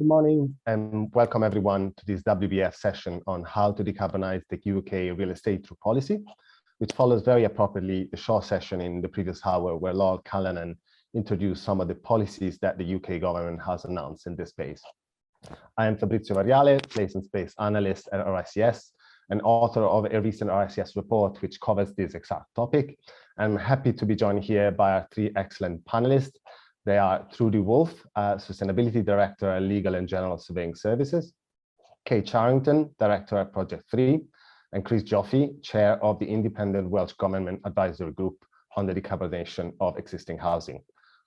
Good morning and welcome everyone to this WBEF session on how to decarbonize the UK real estate through policy, which follows very appropriately the short session in the previous hour where Lord Callanan introduced some of the policies that the UK government has announced in this space. I am Fabrizio Varriale, Place and Space Analyst at RICS and author of a recent RICS report which covers this exact topic. I'm happy to be joined here by our three excellent panelists. They are Trudy Woolf, Sustainability Director at Legal and General Surveying Services, Kate Charrington, Director at Project 3, and Jofeh, Chair of the Independent Welsh Government Advisory Group on the Decarbonization of Existing Housing.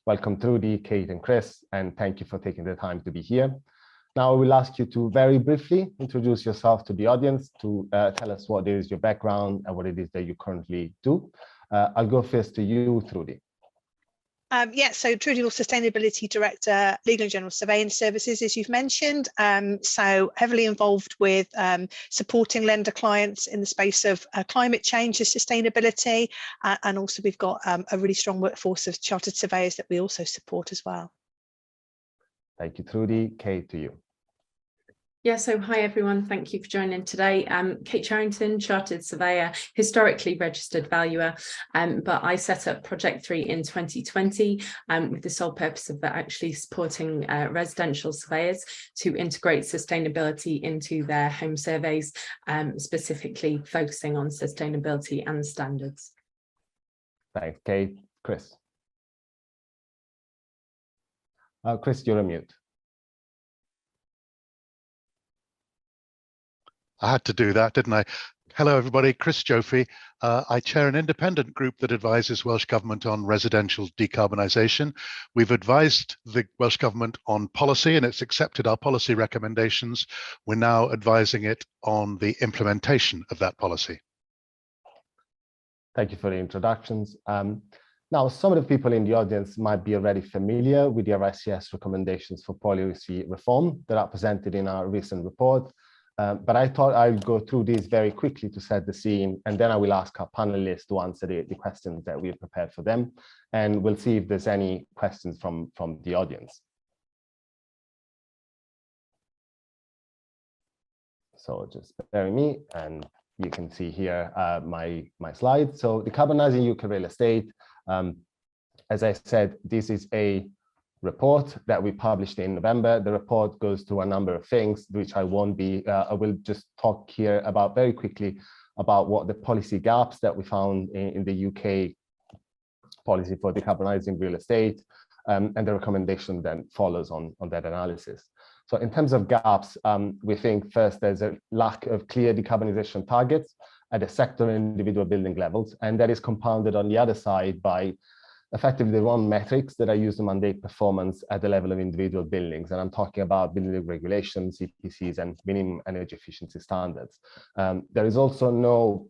Welcome Trudy, Kate and Chris, and thank you for taking the time to be here. Now I will ask you to very briefly introduce yourself to the audience to tell us what is your background and what it is that you currently do. I'll go first to you, Trudy. So Trudy Woolf, Sustainability Director, Legal and General Surveying Services, as you've mentioned. So heavily involved with supporting lender clients in the space of climate change and sustainability. And also we've got a really strong workforce of chartered surveyors that we also support as well. Thank you, Trudy. Kate, to you. Yeah, so hi everyone, thank you for joining today. Kate Charrington, Chartered Surveyor, historically registered valuer, but I set up Project 3 in 2020 with the sole purpose of actually supporting residential surveyors to integrate sustainability into their home surveys, specifically focusing on sustainability and standards. Thanks, Kate. Chris. Chris, you're on mute. I had to do that, didn't I? Hello, everybody. Chris Jofeh. I chair an independent group that advises Welsh Government on residential decarbonisation. We've advised the Welsh Government on policy and it's accepted our policy recommendations. We're now advising it on the implementation of that policy. Thank you for the introductions. Now, some of the people in the audience might be already familiar with the RICS recommendations for policy reform that are presented in our recent report. But I thought I'll go through these very quickly to set the scene, and then I will ask our panelists to answer the questions that we have prepared for them, and we'll see if there's any questions from the audience. So just bear with me, and you can see here my slide. So decarbonizing UK real estate, as I said, this is a report that we published in November. The report goes through a number of things, which I will just talk here about very quickly about what the policy gaps that we found in the UK policy for decarbonizing real estate, and the recommendation then follows on that analysis. So in terms of gaps, we think first there's a lack of clear decarbonization targets at the sector and individual building levels, and that is compounded on the other side by effectively the wrong metrics that are used to mandate performance at the level of individual buildings. And I'm talking about building regulations, EPCs, and minimum energy efficiency standards. There is also no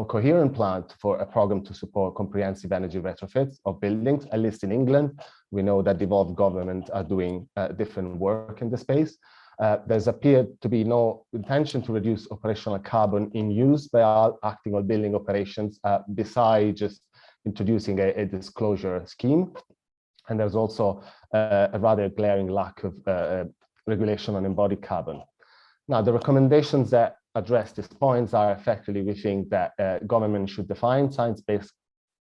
coherent plan for a program to support comprehensive energy retrofits of buildings, at least in England. We know that devolved governments are doing different work in the space. There's appeared to be no intention to reduce operational carbon in use by acting on building operations, besides just introducing a disclosure scheme. And there's also a rather glaring lack of regulation on embodied carbon. Now, the recommendations that address these points are effectively, we think that government should define science-based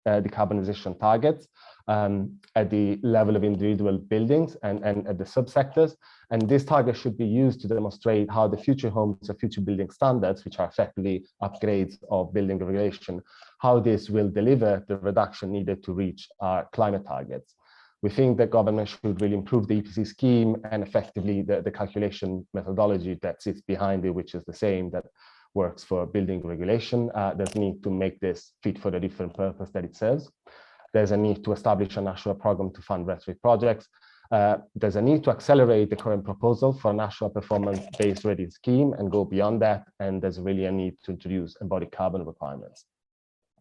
decarbonization targets at the level of individual buildings and at the subsectors. And these targets should be used to demonstrate how the future homes or future building standards, which are effectively upgrades of building regulation, how this will deliver the reduction needed to reach our climate targets. We think that government should really improve the EPC scheme and effectively the calculation methodology that sits behind it, which is the same that works for building regulation. There's a need to make this fit for the different purpose that it serves. There's a need to establish a national program to fund retrofit projects. There's a need to accelerate the current proposal for a national performance-based rating scheme and go beyond that. And there's really a need to introduce embodied carbon requirements.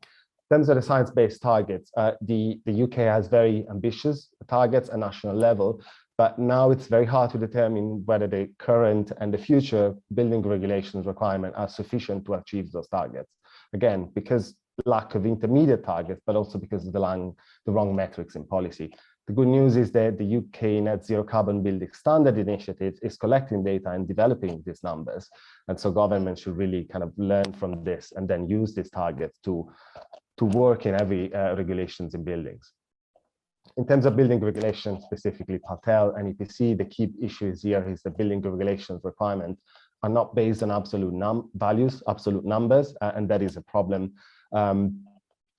In terms of the science-based targets, the UK has very ambitious targets at national level, but now it's very hard to determine whether the current and the future building regulations requirements are sufficient to achieve those targets. Again, because lack of intermediate targets, but also because of the wrong metrics in policy. The good news is that the UK Net Zero Carbon Building Standard Initiative is collecting data and developing these numbers. And so government should really kind of learn from this and then use this target to work in every regulations in buildings. In terms of building regulations, specifically Patel and EPC, the key issues here is the building regulations requirement are not based on absolute values, absolute numbers, and that is a problem.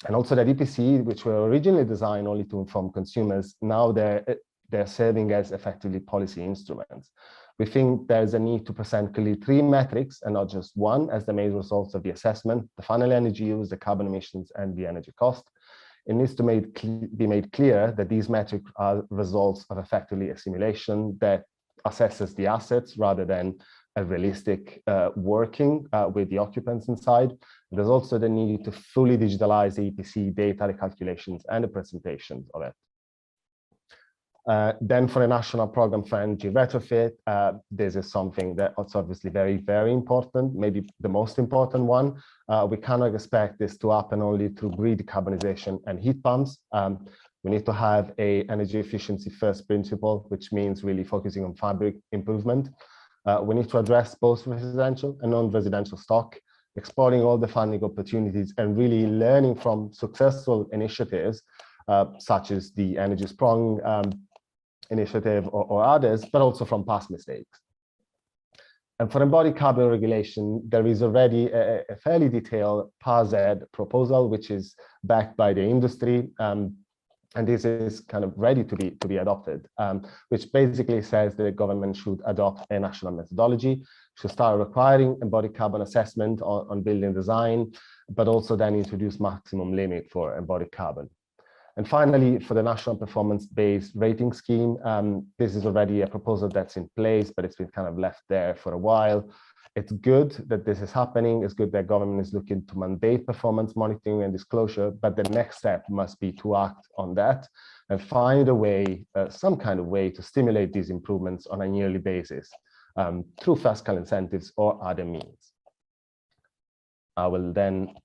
And also that EPC, which were originally designed only to inform consumers, now they're serving as effectively policy instruments. We think there's a need to present clearly 3 metrics and not just one as the main results of the assessment: the final energy use, the carbon emissions, and the energy cost. It needs to be made clear that these metrics are results of effectively a simulation that assesses the assets rather than a realistic working with the occupants inside. There's also the need to fully digitalize the EPC data, the calculations, and the presentations of it. Then for the national program for energy retrofit, this is something that's obviously very, very important, maybe the most important one. We cannot expect this to happen only through grid decarbonization and heat pumps. We need to have a energy efficiency first principle, which means really focusing on fabric improvement. We need to address both residential and non-residential stock, exploring all the funding opportunities and really learning from successful initiatives, such as the Energy Sprung initiative or others, but also from past mistakes. And for embodied carbon regulation, there is already a fairly detailed PAZ proposal, which is backed by the industry. And this is kind of ready to be adopted, which basically says that the government should adopt a national methodology, should start requiring embodied carbon assessment on building design, but also then introduce maximum limit for embodied carbon. And finally, for the national performance-based rating scheme, this is already a proposal that's in place, but it's been kind of left there for a while. It's good that this is happening. It's good that government is looking to mandate performance monitoring and disclosure, but the next step must be to act on that and find a way, some kind of way to stimulate these improvements on a yearly basis through fiscal incentives or other means. I will then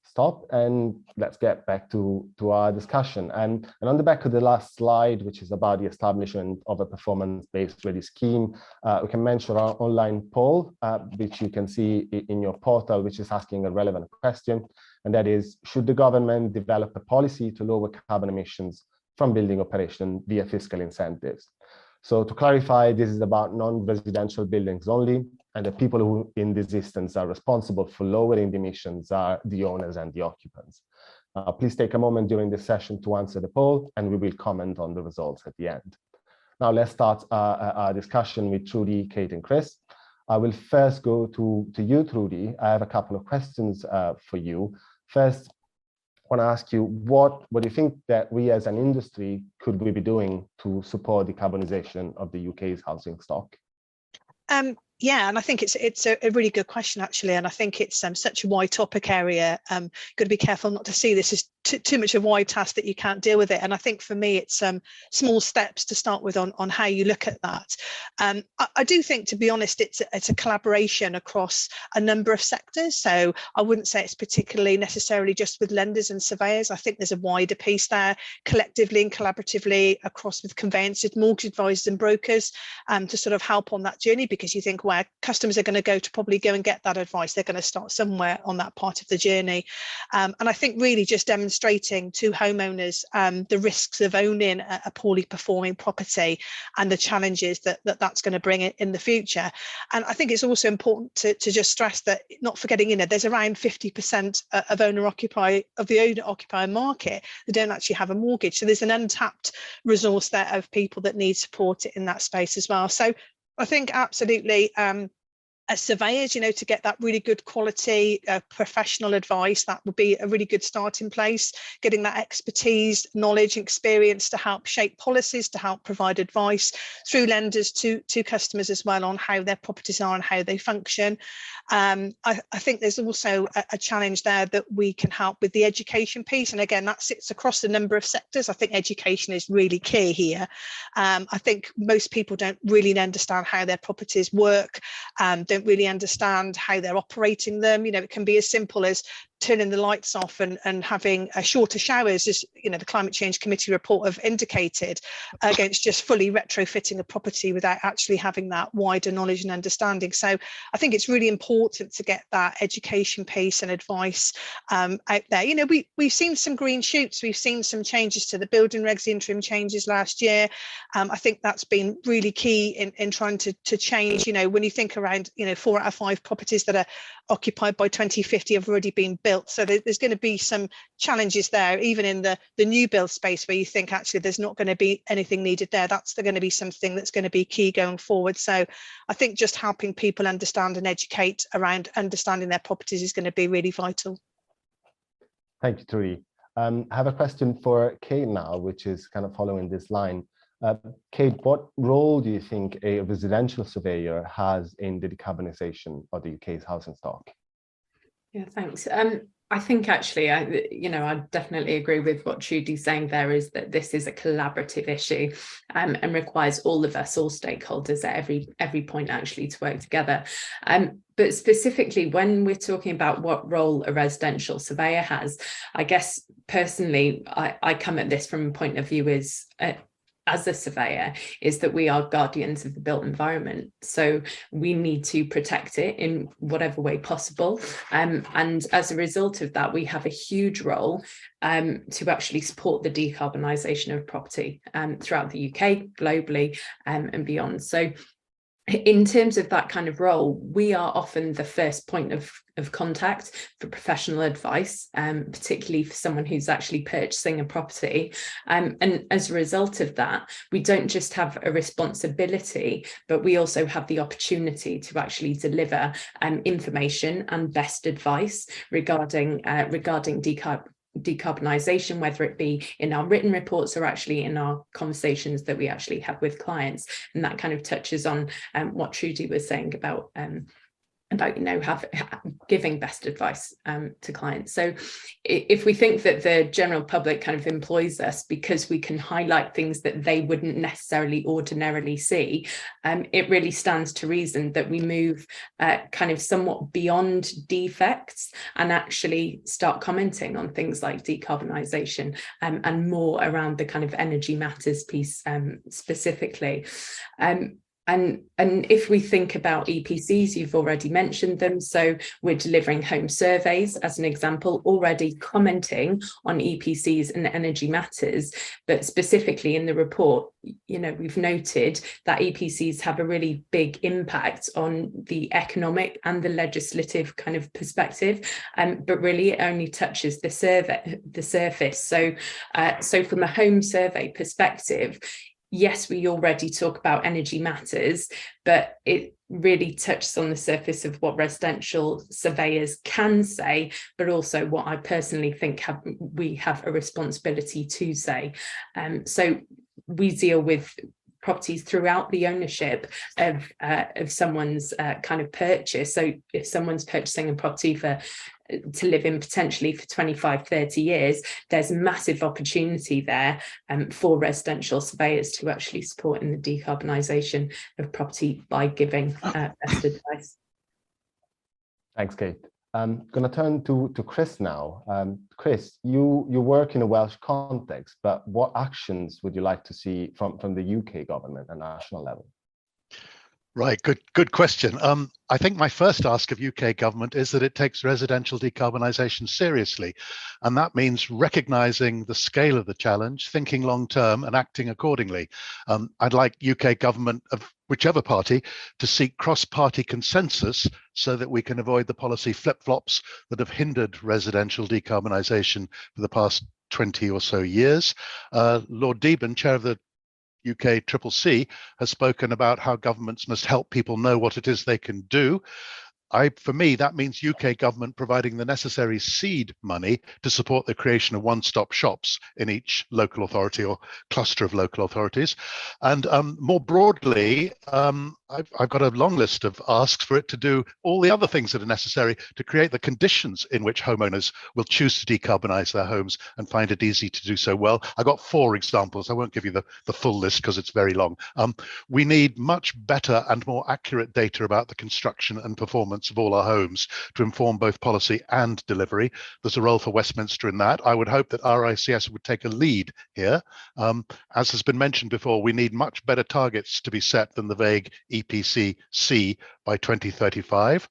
stop and let's get back to our discussion. And on the back of the last slide, which is about the establishment of a performance-based ready scheme, we can mention our online poll, which you can see in your portal, which is asking a relevant question. And that is, should the government develop a policy to lower carbon emissions from building operation via fiscal incentives? So to clarify, this is about non-residential buildings only, and the people who in this instance are responsible for lowering the emissions are the owners and the occupants. Please take a moment during this session to answer the poll, and we will comment on the results at the end. Now let's start our discussion with Trudy, Kate, and Chris. I will first go to you, Trudy. I have a couple of questions for you. First, I want to ask you, what do you think that we as an industry could we be doing to support decarbonization of the UK's housing stock? Yeah, and I think it's a really good question, actually. And I think it's such a wide topic area. Got to be careful not to see this as too much of a wide task that you can't deal with it. And I think for me, it's small steps to start with on how you look at that. I do think, to be honest, it's a collaboration across a number of sectors. So I wouldn't say it's particularly necessarily just with lenders and surveyors. I think there's a wider piece there, collectively and collaboratively across with conveyancers, mortgage advisors and brokers to sort of help on that journey, because you think where customers are going to go to probably go and get that advice, they're going to start somewhere on that part of the journey. And I think really just demonstrating to homeowners the risks of owning a poorly performing property and the challenges that's going to bring in the future. And I think it's also important to just stress that, not forgetting, there's around 50% of the owner-occupier market that don't actually have a mortgage. So there's an untapped resource there of people that need support in that space as well. So I think absolutely, as surveyors, to get that really good quality professional advice, that would be a really good starting place. Getting that expertise, knowledge, and experience to help shape policies, to help provide advice through lenders to customers as well on how their properties are and how they function. I think there's also a challenge there that we can help with the education piece. And again, that sits across a number of sectors. I think education is really key here. I think most people don't really understand how their properties work, don't really understand how they're operating them. It can be as simple as turning the lights off and having shorter showers, as you know, the Climate Change Committee report have indicated, against just fully retrofitting a property without actually having that wider knowledge and understanding. So I think it's really important to get that education piece and advice out there. You know, we've seen some green shoots. We've seen some changes to the building regs, the interim changes last year. I think that's been really key in trying to change. You know, when you think around, you know, 4 out of 5 properties that are occupied by 2050 have already been built. So there's going to be some challenges there, even in the new build space, where you think actually there's not going to be anything needed there. That's going to be something that's going to be key going forward. So I think just helping people understand and educate around understanding their properties is going to be really vital. Thank you, Trudy. I have a question for Kate now, which is kind of following this line. Kate, what role do you think a residential surveyor has in the decarbonisation of the UK's housing stock? Yeah, thanks. I think actually, I definitely agree with what Trudy's saying there, is that this is a collaborative issue and requires all of us, all stakeholders at every point actually to work together. But specifically, when we're talking about what role a residential surveyor has, I guess personally, I come at this from a point of view as a surveyor, is that we are guardians of the built environment. So we need to protect it in whatever way possible. And as a result of that, we have a huge role to actually support the decarbonisation of property throughout the UK, globally, and beyond. So in terms of that kind of role, we are often the first point of contact for professional advice, particularly for someone who's actually purchasing a property. And as a result of that, we don't just have a responsibility, but we also have the opportunity to actually deliver information and best advice regarding decarbonisation, whether it be in our written reports or actually in our conversations that we actually have with clients. And that kind of touches on what Trudy was saying about giving best advice to clients. So if we think that the general public kind of employs us because we can highlight things that they wouldn't necessarily ordinarily see, it really stands to reason that we move kind of somewhat beyond defects and actually start commenting on things like decarbonisation and more around the kind of energy matters piece specifically. And if we think about EPCs, you've already mentioned them. So we're delivering home surveys, as an example, already commenting on EPCs and energy matters. But specifically in the report, you know, we've noted that EPCs have a really big impact on the economic and the legislative kind of perspective, but really it only touches the surface. So from a home survey perspective, yes, we already talk about energy matters, but it really touches on the surface of what residential surveyors can say, but also what I personally think we have a responsibility to say. So we deal with properties throughout the ownership of someone's kind of purchase. So if someone's purchasing a property to live in potentially for 25, 30 years, there's massive opportunity there for residential surveyors to actually support in the decarbonisation of property by giving best advice. Thanks, Kate. I'm going to turn to Chris now. Chris, you work in a Welsh context, but what actions would you like to see from the UK government at national level? Right, good question. I think my first ask of UK government is that it takes residential decarbonisation seriously. And that means recognising the scale of the challenge, thinking long term and acting accordingly. I'd like UK government of whichever party to seek cross-party consensus so that we can avoid the policy flip-flops that have hindered residential decarbonisation for the past 20 or so years. Lord Deben, chair of the UK CCC, has spoken about how governments must help people know what it is they can do. For me, that means UK government providing the necessary seed money to support the creation of one-stop shops in each local authority or cluster of local authorities. And more broadly, I've got a long list of asks for it to do all the other things that are necessary to create the conditions in which homeowners will choose to decarbonise their homes and find it easy to do so well. I got 4 examples. I won't give you the full list because it's very long. We need much better and more accurate data about the construction and performance of all our homes to inform both policy and delivery. There's a role for Westminster in that. I would hope that RICS would take a lead here. As has been mentioned before, we need much better targets to be set than the vague EPC-C by 2035.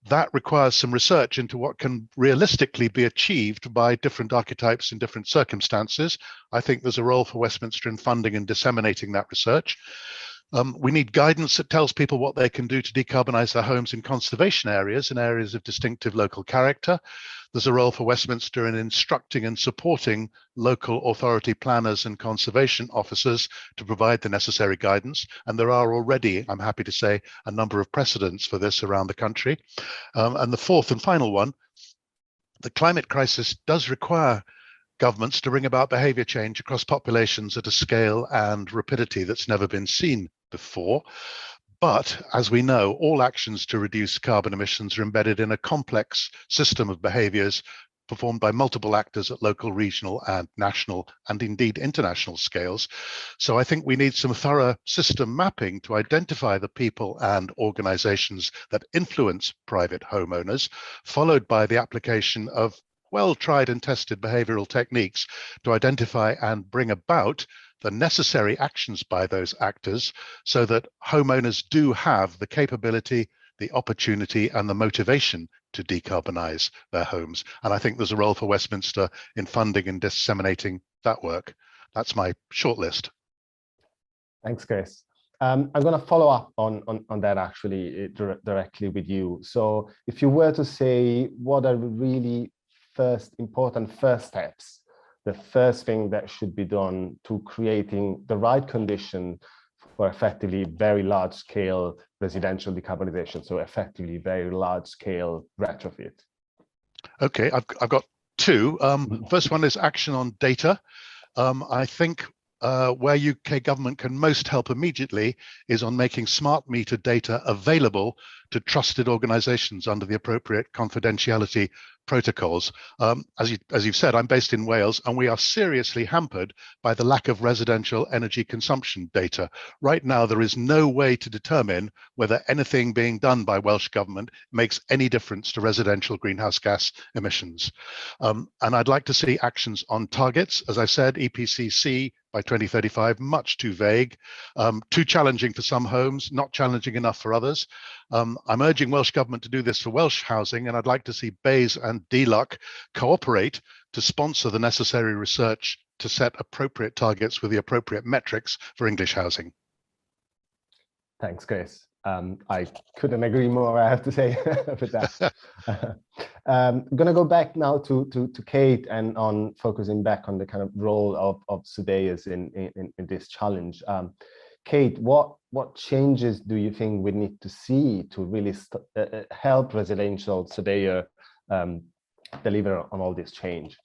That requires some research into what can realistically be achieved by different archetypes in different circumstances. I think there's a role for Westminster in funding and disseminating that research. We need guidance that tells people what they can do to decarbonise their homes in conservation areas and areas of distinctive local character. There's a role for Westminster in instructing and supporting local authority planners and conservation officers to provide the necessary guidance. And there are already, I'm happy to say, a number of precedents for this around the country. And the 4th and final one, the climate crisis does require governments to bring about behaviour change across populations at a scale and rapidity that's never been seen before. But as we know, all actions to reduce carbon emissions are embedded in a complex system of behaviours performed by multiple actors at local, regional and national and indeed international scales. So I think we need some thorough system mapping to identify the people and organisations that influence private homeowners, followed by the application of well tried and tested behavioural techniques to identify and bring about the necessary actions by those actors so that homeowners do have the capability, the opportunity and the motivation to decarbonise their homes. And I think there's a role for Westminster in funding and disseminating that work. That's my short list. Thanks, Chris. I'm going to follow up on that actually directly with you. So if you were to say what are really important first steps, the first thing that should be done to creating the right condition for effectively very large scale residential decarbonisation, so effectively very large scale retrofit. Okay, I've got 2. First one is action on data. I think where UK government can most help immediately is on making smart meter data available to trusted organisations under the appropriate confidentiality protocols. As you've said, I'm based in Wales and we are seriously hampered by the lack of residential energy consumption data. Right now, there is no way to determine whether anything being done by Welsh government makes any difference to residential greenhouse gas emissions. And I'd like to see actions on targets. As I said, EPC-C by 2035, much too vague, too challenging for some homes, not challenging enough for others. I'm urging Welsh Government to do this for Welsh housing, and I'd like to see BEIS and DLUC cooperate to sponsor the necessary research to set appropriate targets with the appropriate metrics for English housing. Thanks, Chris. I couldn't agree more, I have to say, with that. I'm going to go back now to Kate and on focusing back on the kind of role of surveyors in this challenge. Kate, what changes do you think we need to see to really help residential surveyor deliver on all this change?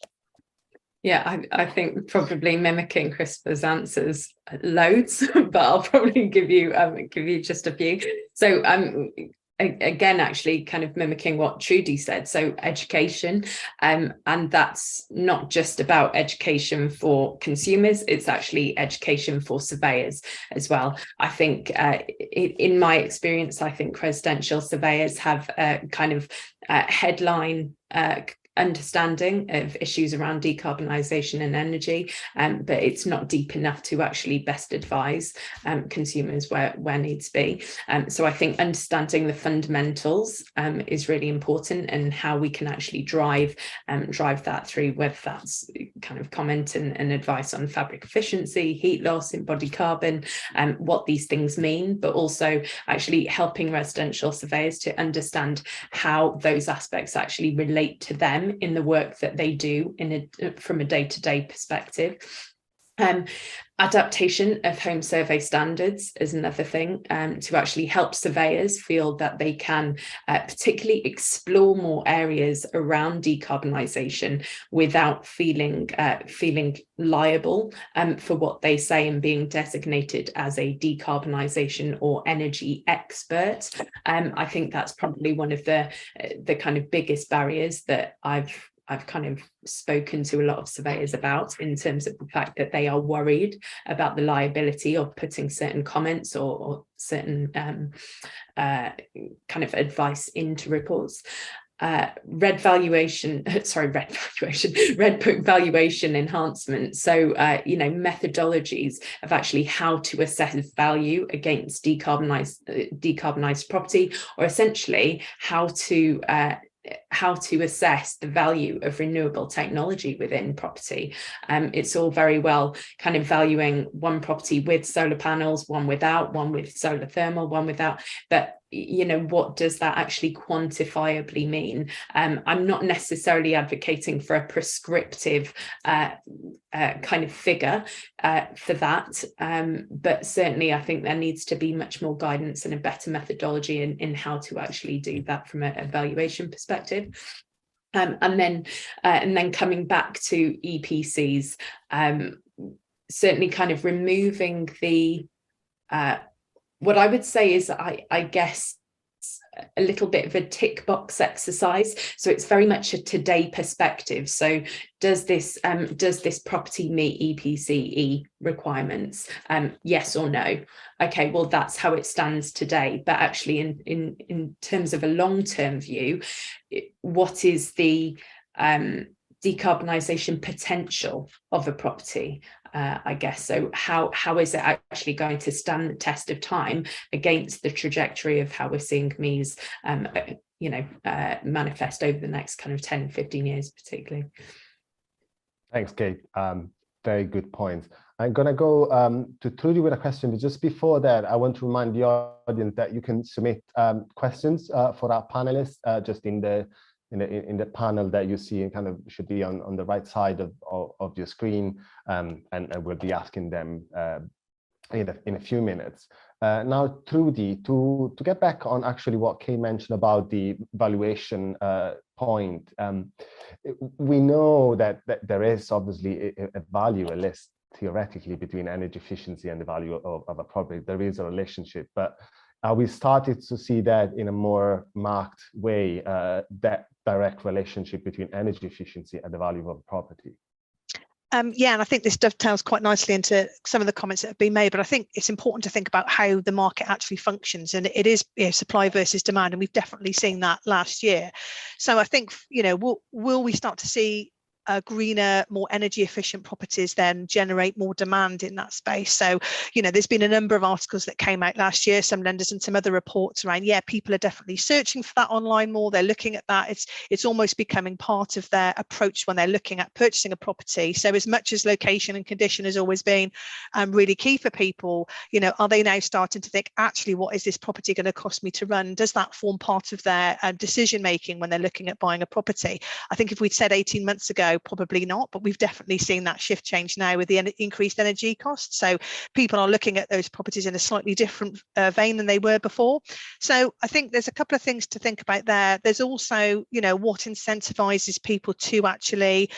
Yeah, I think probably mimicking Christopher's answers loads, but I'll probably give you just a few. So again, actually kind of mimicking what Trudy said. So education, and that's not just about education for consumers, it's actually education for surveyors as well. I think in my experience, I think residential surveyors have a kind of headline understanding of issues around decarbonisation and energy, but it's not deep enough to actually best advise consumers where needs be. So I think understanding the fundamentals is really important, and how we can actually drive that through, whether that's kind of comment and advice on fabric efficiency, heat loss, embodied carbon, what these things mean, but also actually helping residential surveyors to understand how those aspects actually relate to them in the work that they do from a day-to-day perspective. Adaptation of home survey standards is another thing, to actually help surveyors feel that they can particularly explore more areas around decarbonisation without feeling liable for what they say and being designated as a decarbonisation or energy expert. I think that's probably one of the kind of biggest barriers that I've kind of spoken to a lot of surveyors about, in terms of the fact that they are worried about the liability of putting certain comments or certain kind of advice into reports. Red book valuation enhancement. So, methodologies of actually how to assess value against decarbonised property, or essentially how to assess the value of renewable technology within property. It's all very well kind of valuing one property with solar panels, one without, one with solar thermal, one without, but what does that actually quantifiably mean? I'm not necessarily advocating for a prescriptive kind of figure for that, but certainly I think there needs to be much more guidance and a better methodology in how to actually do that from a valuation perspective. And then coming back to EPCs, certainly kind of removing the what I would say is, I guess, a little bit of a tick box exercise. So it's very much a today perspective. So does this property meet EPCE requirements? Yes or no? Okay, well, that's how it stands today. But actually, in terms of a long-term view, what is the decarbonisation potential of a property? I guess so. How is it actually going to stand the test of time against the trajectory of how we're seeing MEES manifest over the next kind of 10, 15 years, particularly? Thanks, Kate. Very good points. I'm going to go to Trudy with a question, but just before that, I want to remind the audience that you can submit questions for our panelists just in the panel that you see, and kind of should be on the right side of your screen, and we'll be asking them in a few minutes. Now, Trudy, to get back on actually what Kay mentioned about the valuation point, we know that there is obviously a value, at least theoretically, between energy efficiency and the value of a property. There is a relationship, but we started to see that in a more marked way, that direct relationship between energy efficiency and the value of a property. Yeah, and I think this dovetails quite nicely into some of the comments that have been made, but I think it's important to think about how the market actually functions, and it is supply versus demand, and we've definitely seen that last year. So I think, will we start to see greener, more energy efficient properties then generate more demand in that space? So, there's been a number of articles that came out last year, some lenders and some other reports around, people are definitely searching for that online more. They're looking at that. It's almost becoming part of their approach when they're looking at purchasing a property. So as much as location and condition has always been really key for people, are they now starting to think, actually, what is this property going to cost me to run? Does that form part of their decision making when they're looking at buying a property? I think if we'd said 18 months ago, probably not, but we've definitely seen that shift change now with the increased energy costs. So people are looking at those properties in a slightly different vein than they were before. So I think there's a couple of things to think about there. There's also, what incentivizes people to actually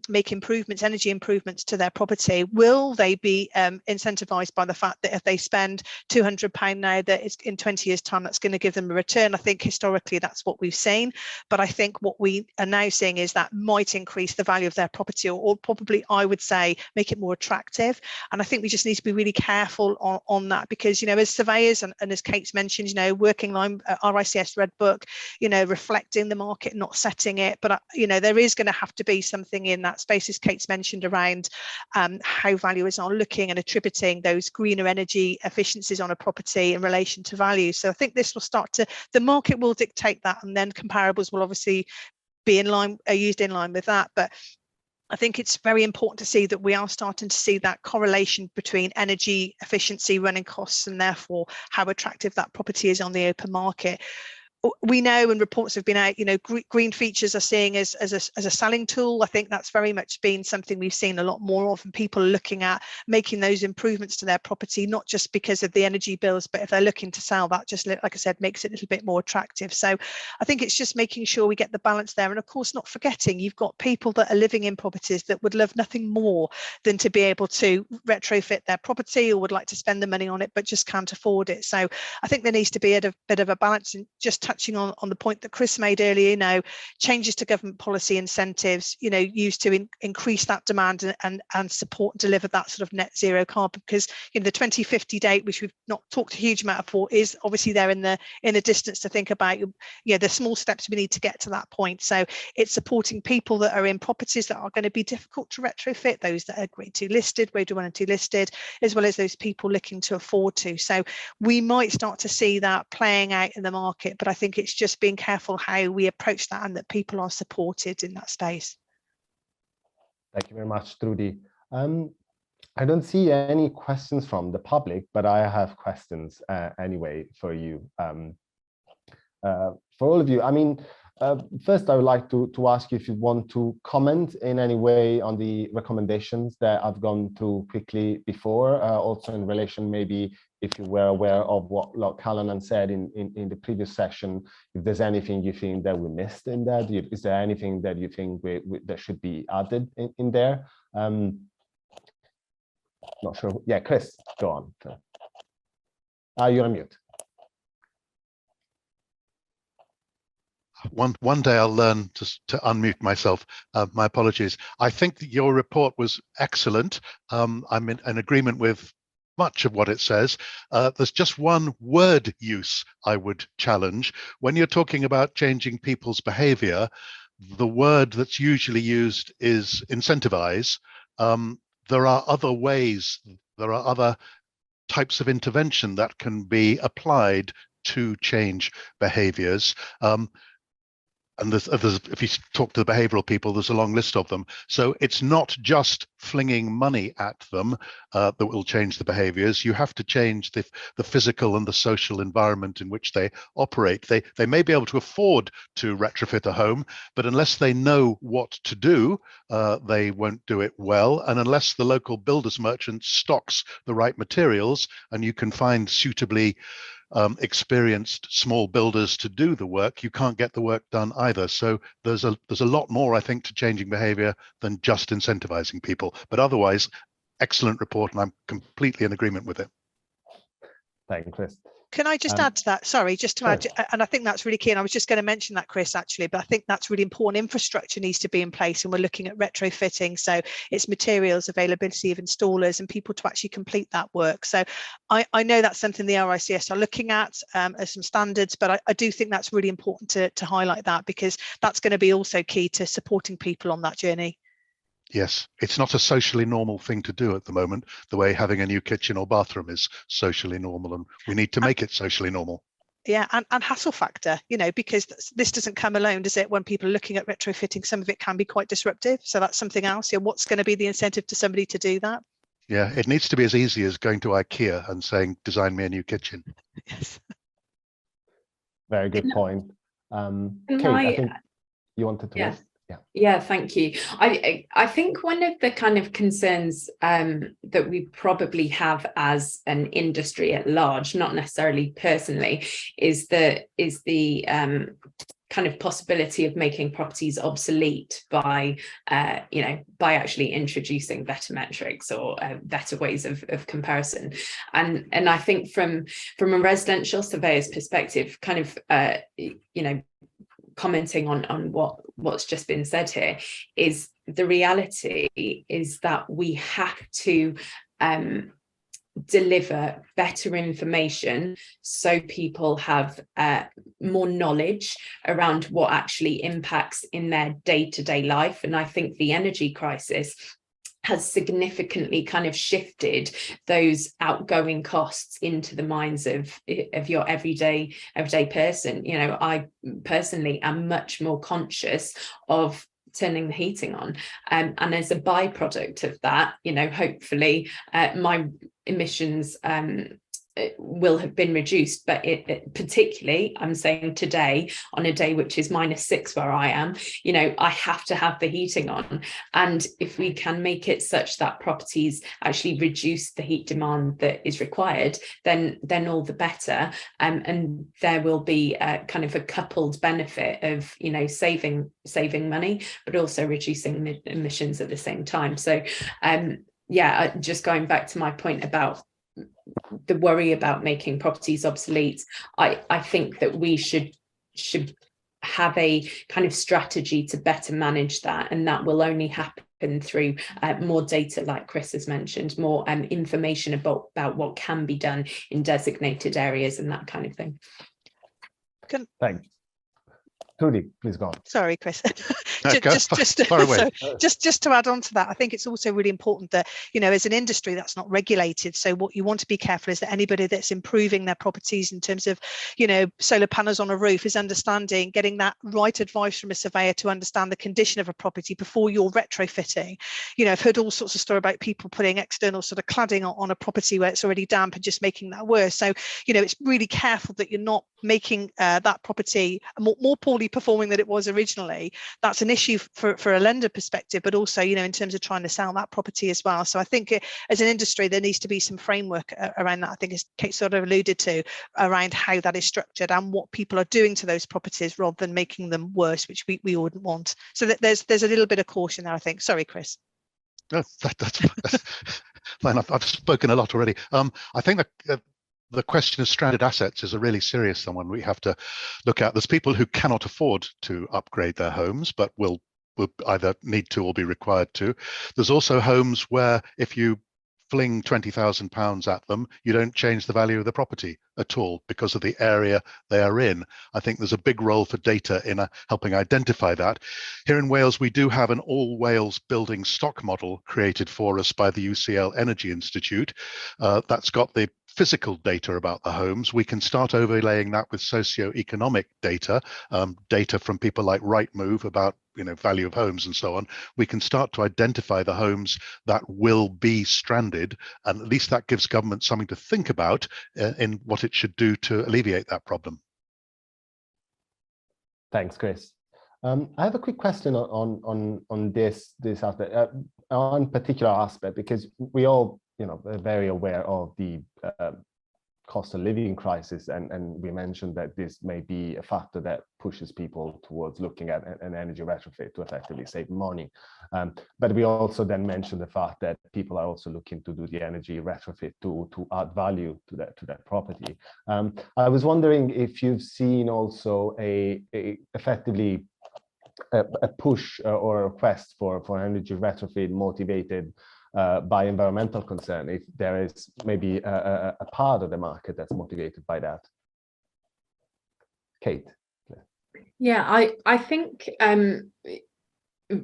make improvements, energy improvements to their property. Will they be incentivized by the fact that if they spend £200 now, that it's in 20 years time, that's going to give them a return? I think historically that's what we've seen, but I think what we are now seeing is that might increase the value of their property, or probably, I would say, make it more attractive. And I think we just need to be really careful on that, because, as surveyors, and as Kate's mentioned, working line, RICS Red Book, reflecting the market, not setting it. But, there is going to have to be something in that space, as Kate's mentioned, around how valuers are looking and attributing those greener energy efficiencies on a property in relation to value. So I think this will the market will dictate that, and then comparables will obviously be used in line with that. But I think it's very important to see that we are starting to see that correlation between energy efficiency, running costs, and therefore how attractive that property is on the open market. we know, and reports have been out, green features are seeing as a selling tool. I think that's very much been something we've seen a lot more of, and people are looking at making those improvements to their property, not just because of the energy bills, but if they're looking to sell, that just, like I said, makes it a little bit more attractive. So I think it's just making sure we get the balance there. And of course, not forgetting, you've got people that are living in properties that would love nothing more than to be able to retrofit their property, or would like to spend the money on it, but just can't afford it. So I think there needs to be a bit of a balance. And just touching on the point that Chris made earlier, changes to government policy incentives, used to increase that demand and support and deliver that sort of net zero carbon, because the 2050 date, which we've not talked a huge amount for, is obviously there in the distance to think about. The small steps we need to get to that point. So it's supporting people that are in properties that are going to be difficult to retrofit, those that are grade 2 listed, grade 1 and 2 listed, as well as those people looking to afford to. So we might start to see that playing out in the market, but I think it's just being careful how we approach that and that people are supported in that space. Thank you very much, Trudy. I don't see any questions from the public, but I have questions anyway for you. For all of you, first I would like to ask you if you want to comment in any way on the recommendations that I've gone through quickly before, also in relation, maybe if you were aware of what Callanan said in the previous session, if there's anything you think that we missed in that, is there anything that you think that should be added in there? Not sure. Yeah, Chris, go on. You're on mute. One day I'll learn to unmute myself. My apologies. I think that your report was excellent. I'm in agreement with much of what it says. There's just one word use I would challenge. When you're talking about changing people's behavior, the word that's usually used is incentivize. There are other ways, there are other types of intervention that can be applied to change behaviors. And if you talk to the behavioral people, there's a long list of them. So it's not just flinging money at them that will change the behaviors. You have to change the physical and the social environment in which they operate. They may be able to afford to retrofit a home, but unless they know what to do, they won't do it well. And unless the local builders merchant stocks the right materials, and you can find suitably experienced small builders to do the work, you can't get the work done either. So there's a lot more, I think, to changing behavior than just incentivizing people. But otherwise, excellent report, and I'm completely in agreement with it. Thank you, Chris. Can I just add to that? Sorry, just to add, and I think that's really key. And I was just going to mention that, Chris, actually, but I think that's really important. Infrastructure needs to be in place, and we're looking at retrofitting. So it's materials, availability of installers, and people to actually complete that work. So I know that's something the RICS are looking at as some standards, but I do think that's really important to highlight that, because that's going to be also key to supporting people on that journey. Yes, it's not a socially normal thing to do at the moment, the way having a new kitchen or bathroom is socially normal, and we need to make it socially normal. Yeah, and hassle factor, because this doesn't come alone, does it? When people are looking at retrofitting, some of it can be quite disruptive. So that's something else. What's going to be the incentive to somebody to do that? Yeah, it needs to be as easy as going to IKEA and saying, design me a new kitchen. Yes. Very good point. Kate, I think you wanted to. Yeah. Yeah, thank you. I think one of the kind of concerns that we probably have as an industry at large, not necessarily personally, is the kind of possibility of making properties obsolete by actually introducing better metrics or better ways of comparison. And I think from a residential surveyor's perspective, kind of commenting on what's just been said here, is the reality is that we have to deliver better information so people have more knowledge around what actually impacts in their day-to-day life. And I think the energy crisis has significantly kind of shifted those outgoing costs into the minds of your everyday person. I personally am much more conscious of turning the heating on, and as a byproduct of that, hopefully my emissions will have been reduced, but it particularly, I'm saying today, on a day which is -6 where I am, you know, I have to have the heating on. And if we can make it such that properties actually reduce the heat demand that is required, then all the better. And there will be a kind of a coupled benefit of, you know, saving money, but also reducing emissions at the same time. So yeah, just going back to my point about the worry about making properties obsolete, I think that we should have a kind of strategy to better manage that, and that will only happen through more data, like Chris has mentioned, more information about what can be done in designated areas and that kind of thing. Thanks. Trudy, please go on. Sorry, Chris. Just to add on to that, I think it's also really important that, you know, as an industry that's not regulated. So what you want to be careful is that anybody that's improving their properties in terms of, you know, solar panels on a roof is understanding, getting that right advice from a surveyor to understand the condition of a property before you're retrofitting. You know, I've heard all sorts of stories about people putting external sort of cladding on a property where it's already damp and just making that worse. So, you know, it's really careful that you're not making that property more poorly performing than it was originally. That's an issue for a lender perspective, but also, you know, in terms of trying to sell that property as well. So I think as an industry, there needs to be some framework around that. I think as Kate sort of alluded to, around how that is structured and what people are doing to those properties rather than making them worse, which we wouldn't want. So that there's a little bit of caution there, I think. Sorry, Chris. No, that's fine. I've spoken a lot already. I think that the question of stranded assets is a really serious one we have to look at. There's people who cannot afford to upgrade their homes, but will either need to or be required to. There's also homes where if you fling £20,000 at them, you don't change the value of the property at all because of the area they are in. I think there's a big role for data in helping identify that. Here in Wales, we do have an all Wales building stock model created for us by the UCL Energy Institute. That's got the physical data about the homes. We can start overlaying that with socio-economic data, data from people like Rightmove about, you know, value of homes and so on. We can start to identify the homes that will be stranded, and at least that gives government something to think about in what it should do to alleviate that problem. Thanks, Chris. I have a quick question on this aspect, on particular aspect, because we all, you know, are very aware of the cost of living crisis, and we mentioned that this may be a factor that pushes people towards looking at an energy retrofit to effectively save money. But we also then mentioned the fact that people are also looking to do the energy retrofit to add value to that property. I was wondering if you've seen also effectively a push or a request for energy retrofit motivated by environmental concern, if there is maybe a part of the market that's motivated by that. Kate. Yeah, I think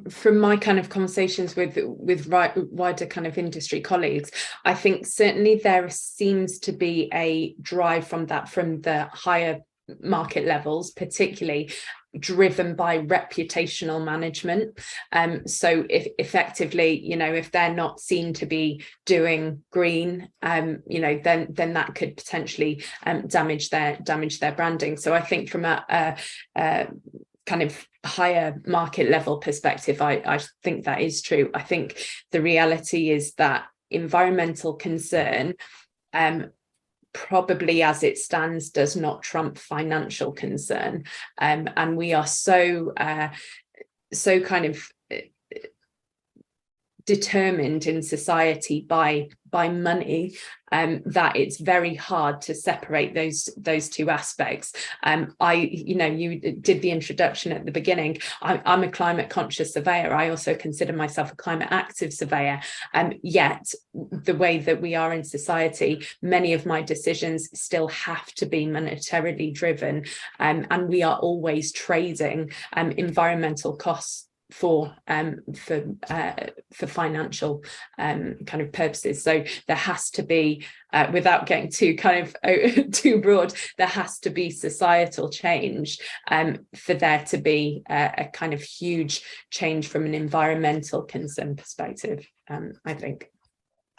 from my kind of conversations with wider kind of industry colleagues, I think certainly there seems to be a drive from the higher market levels, particularly driven by reputational management. So if effectively, you know, if they're not seen to be doing green, you know, then that could potentially damage their branding. So I think from a kind of higher market level perspective, I think that is true. I think the reality is that environmental concern probably as it stands does not trump financial concern, and we are so kind of determined in society by money that it's very hard to separate those two aspects. You did the introduction at the beginning. I'm a climate conscious surveyor. I also consider myself a climate active surveyor, yet the way that we are in society, many of my decisions still have to be monetarily driven, and we are always trading environmental costs for financial kind of purposes. So there has to be, without getting too kind of too broad, there has to be societal change for there to be a kind of huge change from an environmental concern perspective, I think.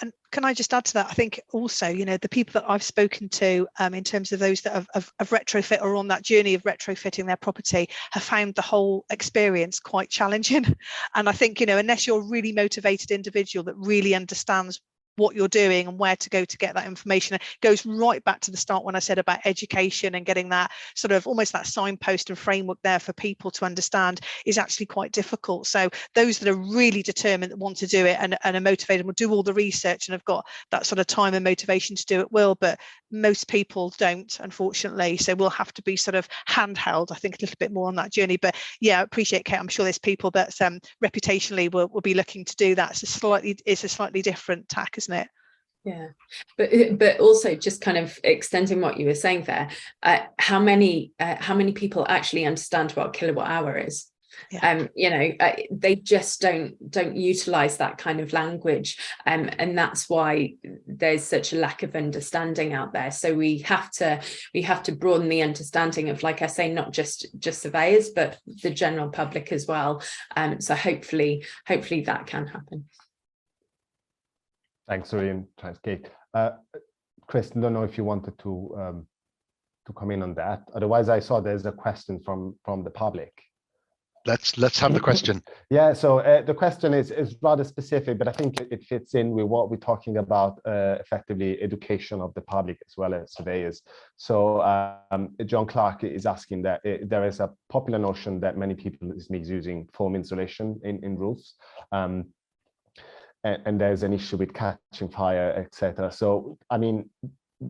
And can I just add to that? I think also, you know, the people that I've spoken to in terms of those that have retrofit or on that journey of retrofitting their property have found the whole experience quite challenging. And I think, you know, unless you're a really motivated individual that really understands what you're doing and where to go to get that information, it goes right back to the start when I said about education and getting that sort of almost that signpost and framework there for people to understand is actually quite difficult. So those that are really determined that want to do it and are motivated will do all the research and have got that sort of time and motivation to do it will, but most people don't, unfortunately. So we'll have to be sort of handheld, I think, a little bit more on that journey. But yeah, I appreciate, Kate. I'm sure there's people that reputationally will be looking to do that. It's a slightly different tack, isn't it? Yeah, but also just kind of extending what you were saying there, how many people actually understand what a kilowatt hour is? Yeah. You know, they just don't utilize that kind of language, and that's why there's such a lack of understanding out there. So we have to broaden the understanding of, like I say, not just surveyors, but the general public as well. So hopefully that can happen. Thanks, Trudy, and thanks, Kate. Chris, I don't know if you wanted to come in on that. Otherwise, I saw there's a question from the public. Let's have the question. Yeah, so the question is rather specific, but I think it fits in with what we're talking about, effectively education of the public as well as surveyors. So John Clark is asking that there is a popular notion that many people is misusing foam insulation in roofs. And there's an issue with catching fire, etc. So, I mean,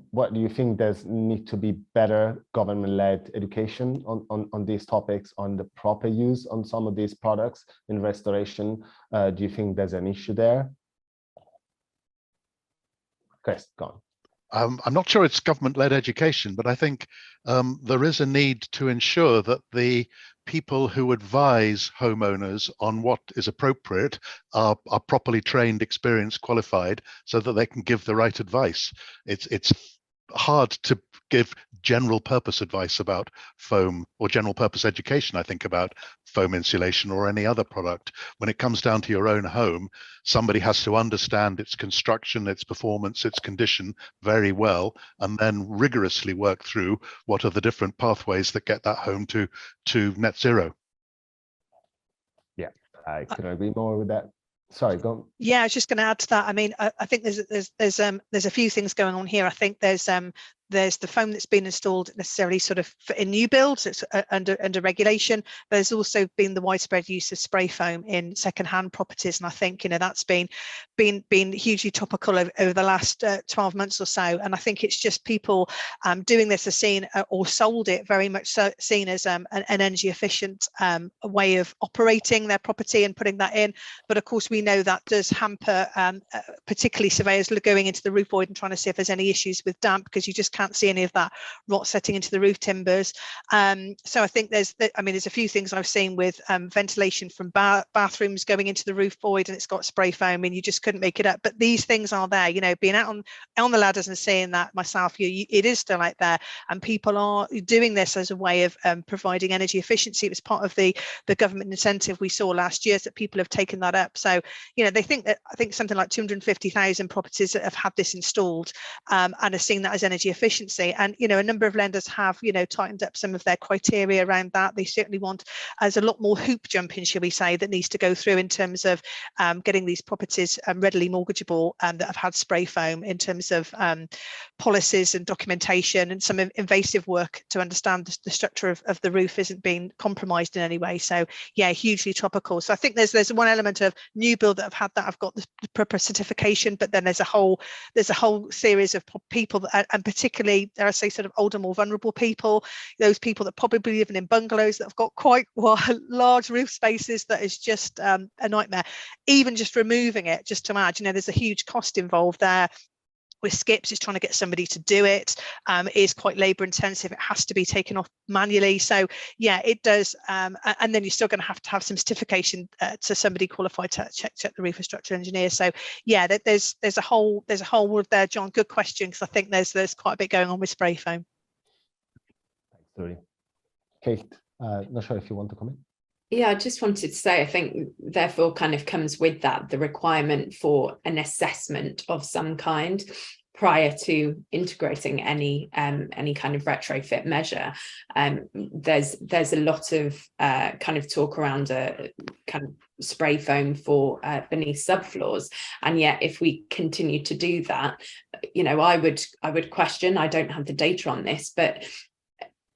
what do you think? There's need to be better government-led education on these topics, on the proper use on some of these products in restoration? Do you think there's an issue there? Chris, go on. I'm not sure it's government-led education, but I think there is a need to ensure that the people who advise homeowners on what is appropriate are properly trained, experienced, qualified, so that they can give the right advice. It's hard to give general purpose advice about foam, or general purpose education, I think, about foam insulation or any other product. When it comes down to your own home, somebody has to understand its construction, its performance, its condition very well, and then rigorously work through what are the different pathways that get that home to net zero. Yeah, I couldn't agree more with that. Sorry, go on. Yeah, I was just going to add to that. I mean, I think there's a few things going on here. I think there's the foam that's been installed necessarily sort of in new builds, it's under regulation. There's also been the widespread use of spray foam in second-hand properties, and I think, you know, that's been hugely topical over the last 12 months or so. And I think it's just people doing this are seen or sold it very much so, seen as an energy efficient way of operating their property and putting that in. But of course, we know that does hamper particularly surveyors going into the roof void and trying to see if there's any issues with damp, because you just can't see any of that rot setting into the roof timbers. So I think there's a few things I've seen with ventilation from bathrooms going into the roof void, and it's got spray foam, and you just couldn't make it up. But these things are there, you know, being out on the ladders and seeing that myself, it is still out there, and people are doing this as a way of providing energy efficiency. It was part of the government incentive we saw last year, that people have taken that up. So, you know, I think something like 250,000 properties that have had this installed and are seeing that as energy efficiency. And, you know, a number of lenders have, you know, tightened up some of their criteria around that. They certainly want, as a lot more hoop jumping, shall we say, that needs to go through in terms of getting these properties readily mortgageable that have had spray foam, in terms of policies and documentation and some invasive work to understand the structure of the roof isn't being compromised in any way. So yeah, hugely topical. So I think there's one element of new build that have had that, have got the proper certification, but then there's a whole series of people that, and particularly, dare I say, sort of older, more vulnerable people, those people that probably living in bungalows that have got quite large roof spaces, that is just a nightmare. Even just removing it, just to add, you know, there's a huge cost involved there. With skips, is trying to get somebody to do it. It is quite labour intensive. It has to be taken off manually. So yeah, it does. And then you're still going to have some certification to somebody qualified to check the roof and structural engineer. So yeah, there's a whole world there, John. Good question, because I think there's quite a bit going on with spray foam. Thanks, Trudy. Kate, not sure if you want to comment. Yeah, I just wanted to say, I think therefore kind of comes with that the requirement for an assessment of some kind prior to integrating any kind of retrofit measure. There's a lot of kind of talk around a kind of spray foam for beneath subfloors, and yet if we continue to do that, you know, I would question, I don't have the data on this, but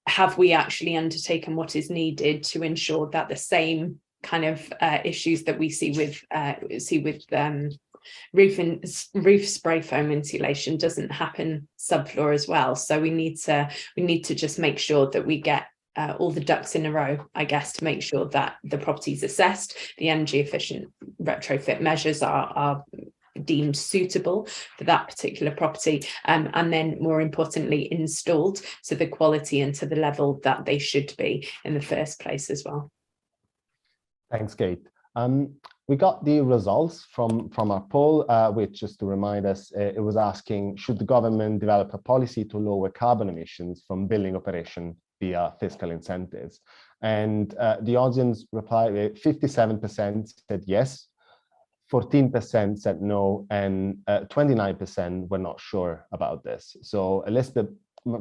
have we actually undertaken what is needed to ensure that the same kind of issues that we see with roof spray foam insulation doesn't happen subfloor as well? So we need to just make sure that we get all the ducks in a row, I guess, to make sure that the property is assessed, the energy efficient retrofit measures are deemed suitable for that particular property, and then more importantly installed to the quality and to the level that they should be in the first place as well. Thanks, Kate. We got the results from our poll, which, just to remind us, it was asking, should the government develop a policy to lower carbon emissions from building operation via fiscal incentives? And the audience replied, 57% said yes, 14% said no, and 29% were not sure about this. So at least the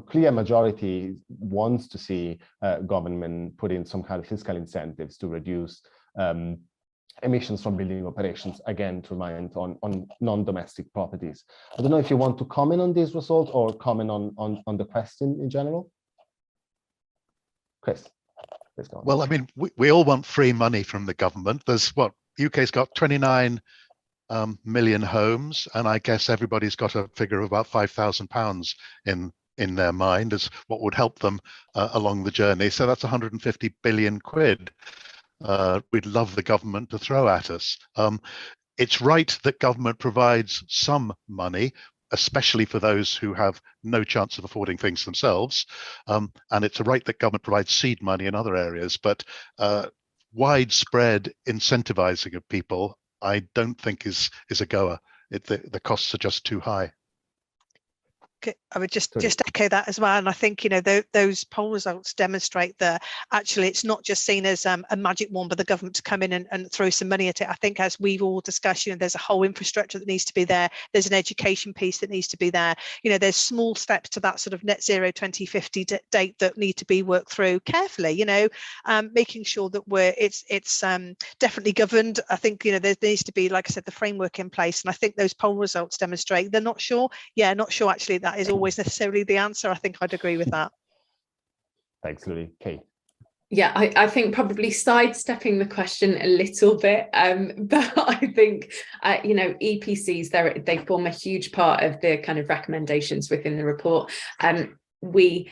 clear majority wants to see government put in some kind of fiscal incentives to reduce emissions from building operations, again, to remind on non-domestic properties. I don't know if you want to comment on these results or comment on the question in general. Chris, please go on. Well, I mean, we all want free money from the government. There's what, UK's got 29 million homes, and I guess everybody's got a figure of about £5,000 in their mind as what would help them along the journey. So that's 150 billion quid. We'd love the government to throw at us. It's right that government provides some money, especially for those who have no chance of affording things themselves. And it's a right that government provides seed money in other areas, but widespread incentivizing of people, I don't think is a goer. The costs are just too high. I would just echo that as well, and I think, you know, those poll results demonstrate that actually it's not just seen as a magic wand by the government to come in and throw some money at it. I think, as we've all discussed, you know, there's a whole infrastructure that needs to be there. There's an education piece that needs to be there. You know, there's small steps to that sort of net zero 2050 date that need to be worked through carefully. You know, making sure that it's definitely governed. I think, you know, there needs to be, like I said, the framework in place, and I think those poll results demonstrate they're not sure. Yeah, not sure actually that is always necessarily the answer. I think I'd agree with that. Thanks, Trudy. Kate. Yeah, I think probably sidestepping the question a little bit, but I think, you know, EPCs, they form a huge part of the kind of recommendations within the report. We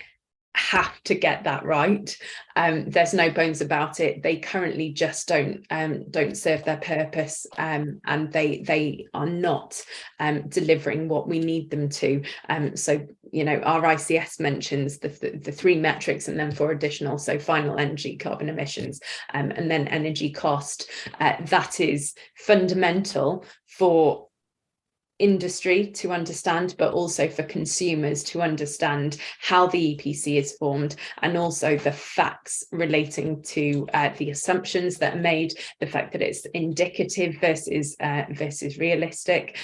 have to get that right. There's no bones about it. They currently just don't serve their purpose, and they are not delivering what we need them to. So, you know, our ICS mentions the 3 metrics and then 4 additional, so final energy, carbon emissions, and then energy cost. That is fundamental for industry to understand, but also for consumers to understand how the EPC is formed, and also the facts relating to the assumptions that are made, the fact that it's indicative versus realistic,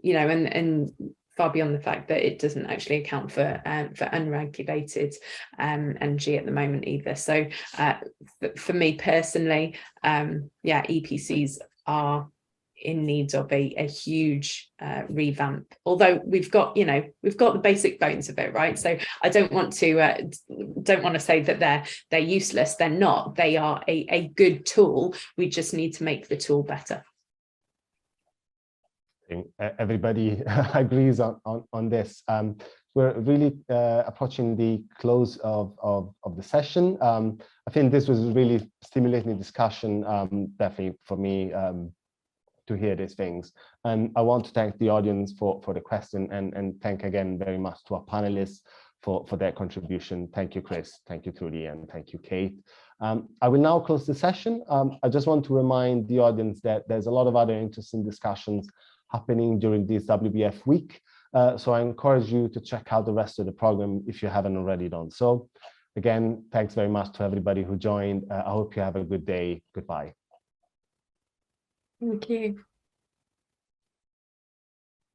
you know, and far beyond the fact that it doesn't actually account for unregulated energy at the moment either. So for me personally, yeah, EPCs are in need of a huge revamp, although we've got the basic bones of it, right? So I don't want to say that they're useless. They're not. They are a good tool. We just need to make the tool better. I think everybody agrees on this. We're really approaching the close of the session. I think this was a really stimulating discussion, definitely for me, to hear these things. And I want to thank the audience for the question, and thank again very much to our panelists for their contribution. Thank you, Chris. Thank you, Trudy, and thank you, Kate. I will now close the session. I just want to remind the audience that there's a lot of other interesting discussions happening during this WBEF week. So I encourage you to check out the rest of the program if you haven't already done so. Again, thanks very much to everybody who joined. I hope you have a good day. Goodbye. Thank you.